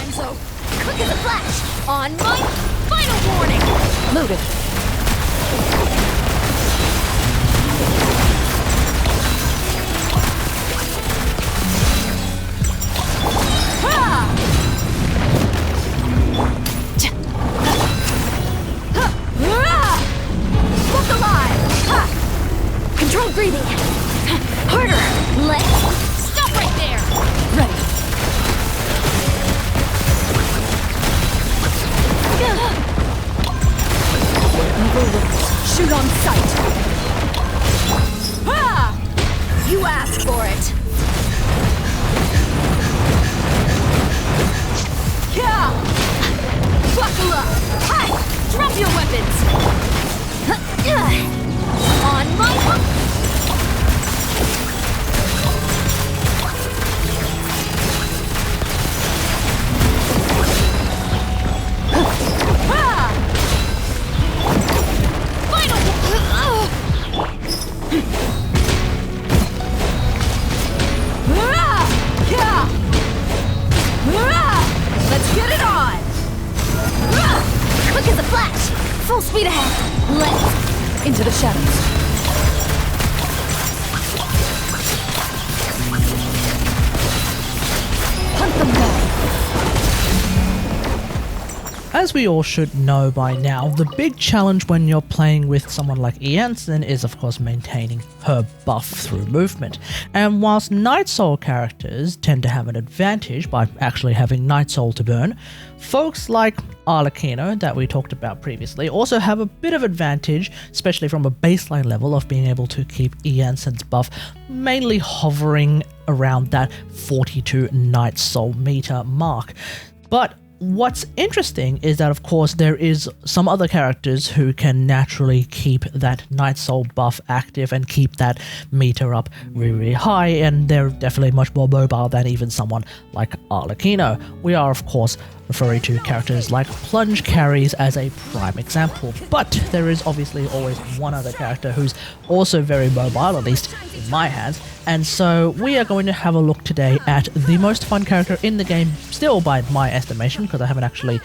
time zone. Quick as a flash. On my final warning. Loaded. Look alive! Controlled breathing. Harder. Let's stop right there. Ready. Shoot on sight. You asked for it. Yeah. Buckle up. Hi. Drop your weapons. On my. Let's get it on! Quick as a flash! Full speed ahead! Let's into the shadows. Hunt them down! As we all should know by now, the big challenge when you're playing with someone like Iansan is of course maintaining her buff through movement. And whilst Nightsoul characters tend to have an advantage by actually having Nightsoul to burn, folks like Arlecchino that we talked about previously also have a bit of advantage, especially from a baseline level of being able to keep Iansan's buff mainly hovering around that 42 Nightsoul meter mark. But what's interesting is that, of course, there is some other characters who can naturally keep that Nightsoul buff active and keep that meter up really, really high, and they're definitely much more mobile than even someone like Arlecchino. We are, of course, referring to characters like Plunge Carries as a prime example, but there is obviously always one other character who's also very mobile, at least in my hands, and so we are going to have a look today at the most fun character in the game, still by my estimation, because I haven't actually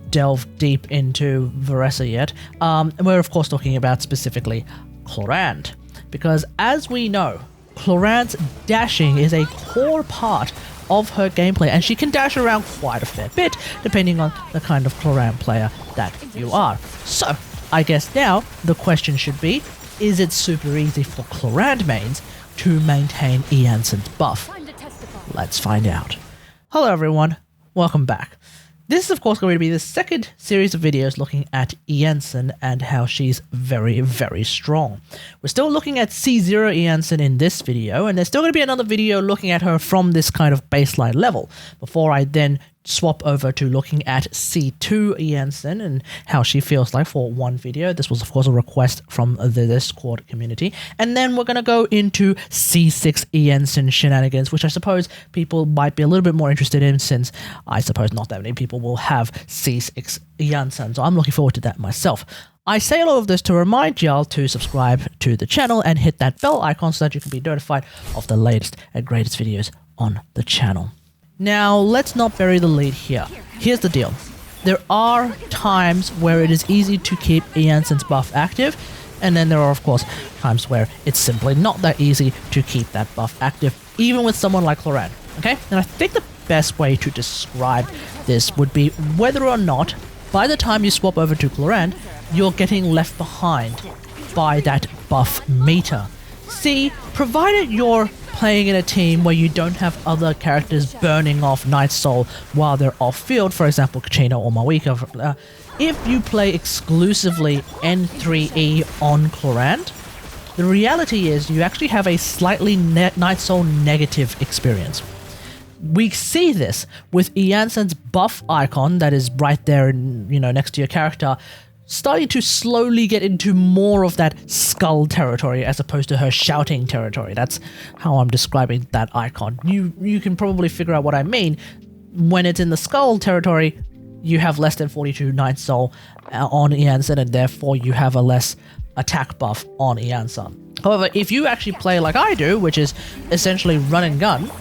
delved deep into Veressa yet, and we're of course talking about specifically Clorinde, because as we know, Clorinde's dashing is a core part of her gameplay, and she can dash around quite a fair bit depending on the kind of Clorinde player that you are. So I guess now the question should be, is it super easy for Clorinde mains to maintain Iansan's buff? Let's find out. Hello everyone, welcome back. This is of course going to be the second series of videos looking at Iansan and how she's very, very strong. We're still looking at C0 Iansan in this video, and there's still going to be another video looking at her from this kind of baseline level, before I then swap over to looking at C2 Iansan and how she feels like for one video. This was of course a request from the Discord community. And then we're going to go into C6 Iansan shenanigans, which I suppose people might be a little bit more interested in, since I suppose not that many people will have C6 Iansan, so I'm looking forward to that myself. I say all of this to remind y'all to subscribe to the channel and hit that bell icon so that you can be notified of the latest and greatest videos on the channel. Now, let's not bury the lead here. Here's the deal. There are times where it is easy to keep Iansan's buff active, and then there are, of course, times where it's simply not that easy to keep that buff active, even with someone like Clorinde, okay? And I think the best way to describe this would be whether or not, by the time you swap over to Clorinde, you're getting left behind by that buff meter. See, provided you're playing in a team where you don't have other characters burning off Nightsoul while they're off field, for example Kachina or Mavuika, if you play exclusively N3E on Clorinde, the reality is you actually have a slightly Nightsoul negative experience. We see this with Iansan's buff icon that is right there, next to your character, starting to slowly get into more of that skull territory as opposed to her shouting territory. That's how I'm describing that icon. You can probably figure out what I mean. When it's in the skull territory, you have less than 42 Nightsoul on Iansan, and therefore you have a less attack buff on Iansan. However, if you actually play like I do, which is essentially run and gun,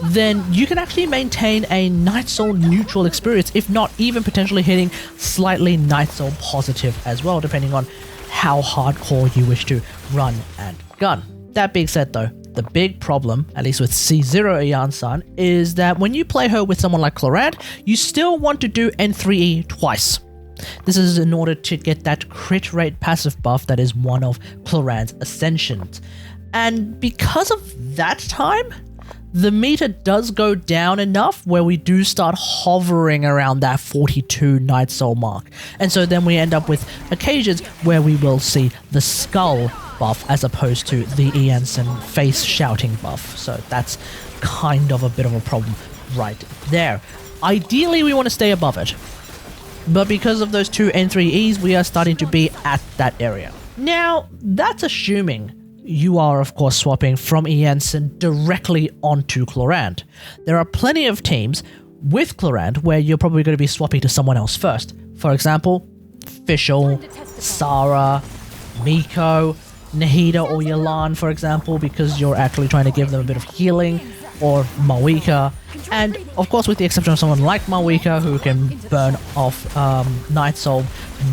then you can actually maintain a Nightsoul neutral experience, if not even potentially hitting slightly Nightsoul positive as well, depending on how hardcore you wish to run and gun. That being said though, the big problem, at least with C0 Iansan, is that when you play her with someone like Clorinde, you still want to do N3E twice. This is in order to get that crit rate passive buff that is one of Clorinde's ascensions. And because of that time, the meter does go down enough where we do start hovering around that 42 Nightsoul mark. And so then we end up with occasions where we will see the skull buff as opposed to the Iansan face shouting buff. So that's kind of a bit of a problem right there. Ideally, we want to stay above it. But because of those two N3Es, we are starting to be at that area. Now, that's assuming you are, of course, swapping from Iansan directly onto Clorinde. There are plenty of teams with Clorinde where you're probably going to be swapping to someone else first. For example, Fischl, Sara, Miko, Nahida or Xilonen, for example, because you're actually trying to give them a bit of healing, or Mavuika. And of course, with the exception of someone like Mavuika, who can burn off Nightsoul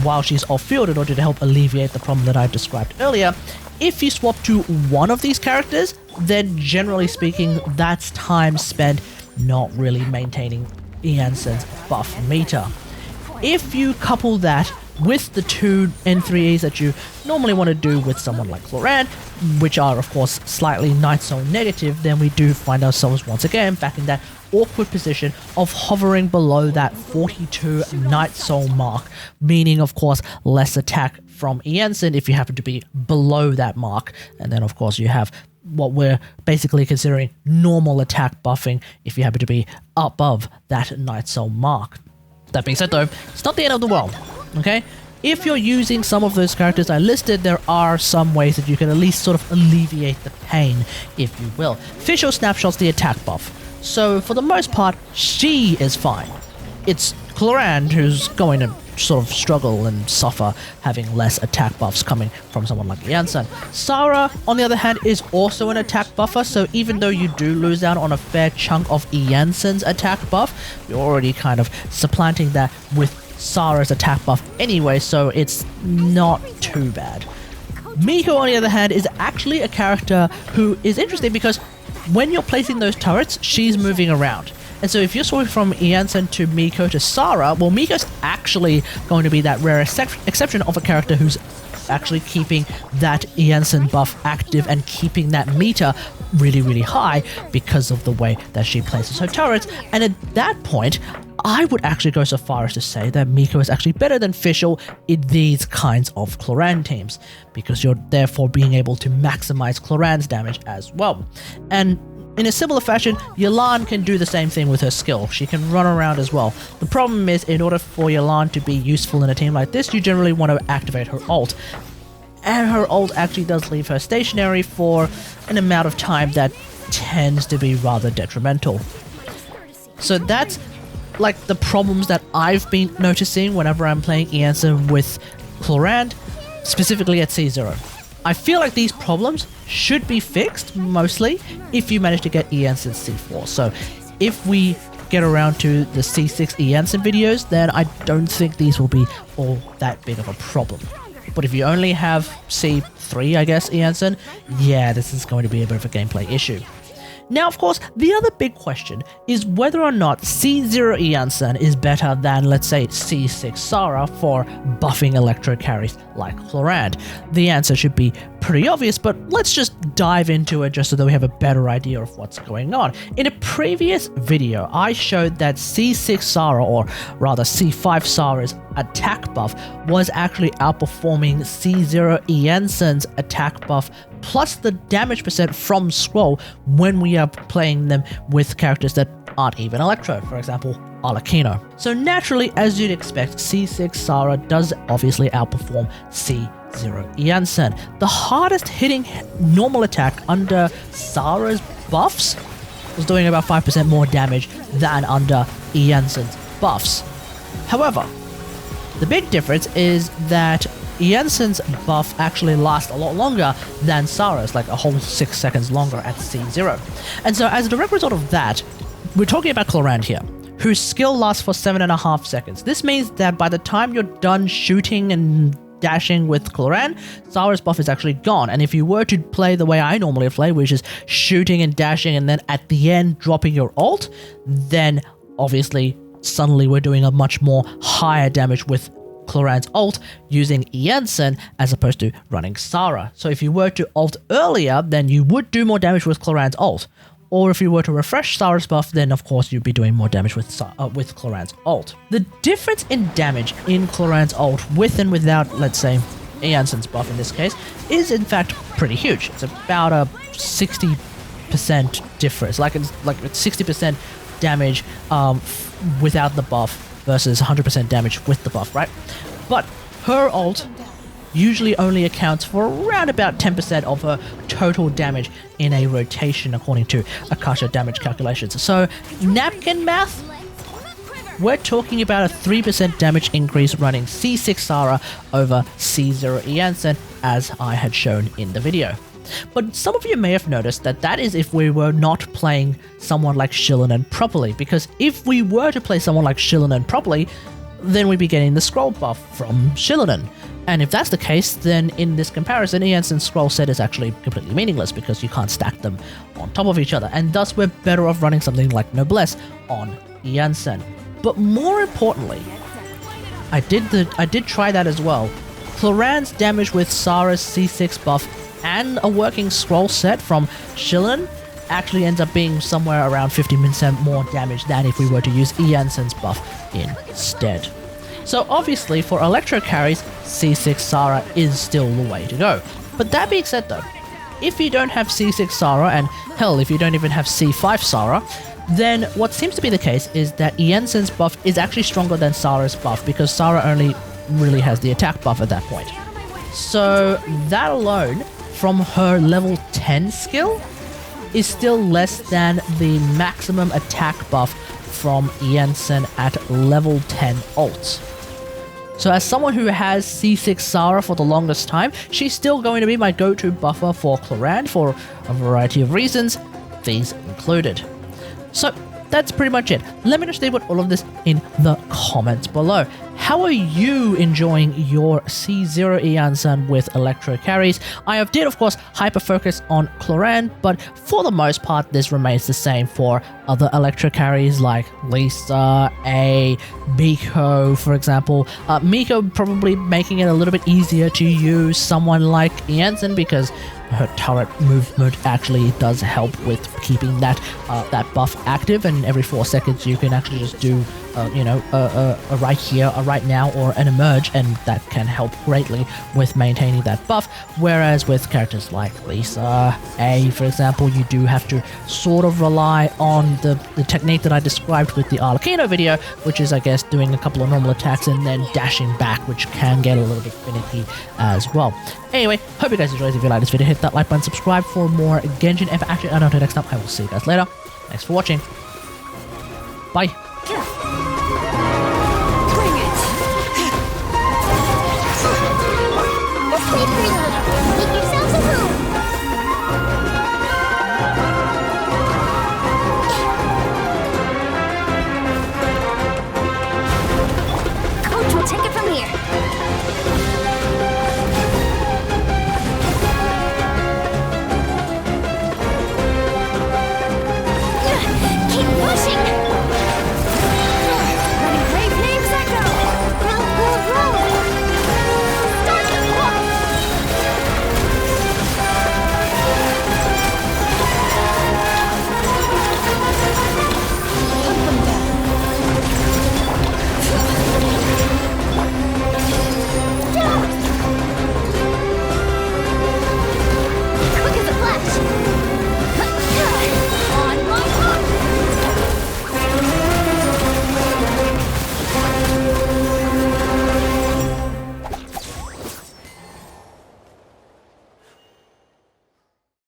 while she's off-field in order to help alleviate the problem that I described earlier. If you swap to one of these characters, then generally speaking, that's time spent not really maintaining Iansan's buff meter. If you couple that with the two N3Es that you normally want to do with someone like Clorinde, which are of course slightly Nightsoul negative, then we do find ourselves once again back in that awkward position of hovering below that 42 Nightsoul mark, meaning of course less attack from Iansan if you happen to be below that mark, and then of course you have what we're basically considering normal attack buffing if you happen to be above that Nightsoul mark. That being said though, it's not the end of the world, okay? If you're using some of those characters I listed, there are some ways that you can at least sort of alleviate the pain, if you will. Fischl snapshots the attack buff, so for the most part, she is fine. It's Clorinde who's going to sort of struggle and suffer having less attack buffs coming from someone like Iansan. Sara, on the other hand, is also an attack buffer, so even though you do lose out on a fair chunk of Iansan's attack buff, you're already kind of supplanting that with Sara's attack buff anyway, so it's not too bad. Miko, on the other hand, is actually a character who is interesting because when you're placing those turrets, she's moving around. And so if you're switching from Iansan to Miko to Sara, well, Miko's actually going to be that rare exception of a character who's actually keeping that Iansan buff active and keeping that meter really, really high because of the way that she places her turrets. And at that point, I would actually go so far as to say that Miko is actually better than Fischl in these kinds of Clorinde teams, because you're therefore being able to maximize Clorinde's damage as well. And in a similar fashion, Xilonen can do the same thing with her skill. She can run around as well. The problem is, in order for Xilonen to be useful in a team like this, you generally want to activate her ult. And her ult actually does leave her stationary for an amount of time that tends to be rather detrimental. So that's like the problems that I've been noticing whenever I'm playing Iansan with Clorinde, specifically at C0. I feel like these problems should be fixed, mostly, if you manage to get Iansan C4. So if we get around to the C6 Iansan videos, then I don't think these will be all that big of a problem. But if you only have C3, I guess, Iansan, yeah, this is going to be a bit of a gameplay issue. Now, of course, the other big question is whether or not C0 Iansan is better than, let's say, C6 Sara for buffing Electro Carries like Clorinde. The answer should be pretty obvious, but let's just dive into it just so that we have a better idea of what's going on. In a previous video, I showed that C6 Sara, or rather C5 Sara's attack buff, was actually outperforming C0 Iansan's attack buff plus the damage percent from scroll when we are playing them with characters that aren't even Electro, for example, Arlecchino. So naturally, as you'd expect, C6 Sara does obviously outperform C0 Iansan. The hardest hitting normal attack under Sara's buffs was doing about 5% more damage than under Iansan's buffs. However, the big difference is that Iansan's buff actually lasts a lot longer than Sara's, like a whole 6 seconds longer at C0. And so as a direct result of that, we're talking about Clorinde here, whose skill lasts for 7.5 seconds. This means that by the time you're done shooting and dashing with Clorinde, Sara's buff is actually gone. And if you were to play the way I normally play, which is shooting and dashing and then at the end dropping your ult, then obviously suddenly we're doing a much more higher damage with Clorinde's ult using Iansan as opposed to running Sara. So if you were to ult earlier, then you would do more damage with Clorinde's ult. Or if you were to refresh Sara's buff, then of course you'd be doing more damage with Clorinde's ult. The difference in damage in Clorinde's ult with and without, let's say, Iansan's buff in this case, is in fact pretty huge. It's about a 60% difference. Like it's 60% damage without the buff versus 100% damage with the buff, right? But her ult usually only accounts for around about 10% of her total damage in a rotation according to Akasha damage calculations. So napkin math, we're talking about a 3% damage increase running C6 Sara over C0 Iansan as I had shown in the video. But some of you may have noticed that that is if we were not playing someone like Xilonen properly, because if we were to play someone like Xilonen properly, then we'd be getting the scroll buff from Xilonen. And if that's the case, then in this comparison, Iansan's scroll set is actually completely meaningless because you can't stack them on top of each other, and thus we're better off running something like Noblesse on Iansan. But more importantly, I did try that as well. Clorinde's damage with Sara's C6 buff and a working scroll set from Xilonen actually ends up being somewhere around 50% more damage than if we were to use Iansan's buff instead. So obviously for Electro Carries, C6 Sara is still the way to go. But that being said though, if you don't have C6 Sara, and hell, if you don't even have C5 Sara, then what seems to be the case is that Iansan's buff is actually stronger than Sara's buff because Sara only really has the attack buff at that point. So that alone, from her level 10 skill, is still less than the maximum attack buff from Iansan at level 10 ults. So as someone who has C6 Sara for the longest time, she's still going to be my go-to buffer for Clorinde for a variety of reasons, these included. So that's pretty much it. Let me know what all of this in the comments below. How are you enjoying your C0 Iansan with Electro Carries? I did, of course, hyper-focus on Clorinde, but for the most part, this remains the same for other Electro Carries like Lisa, Yae Miko, for example. Miko probably making it a little bit easier to use someone like Iansan because her turret movement actually does help with keeping that buff active, and every 4 seconds you can actually just do a right here, a right now, or an emerge, and that can help greatly with maintaining that buff. Whereas with characters like Lisa, Yae, for example, you do have to sort of rely on the technique that I described with the Arlecchino video, which is, I guess, doing a couple of normal attacks and then dashing back, which can get a little bit finicky as well. Anyway, hope you guys enjoyed. If you like this video, hit that like button, subscribe for more Genshin Impact action, and until next time, I will see you guys later. Thanks for watching. Bye. Bring it!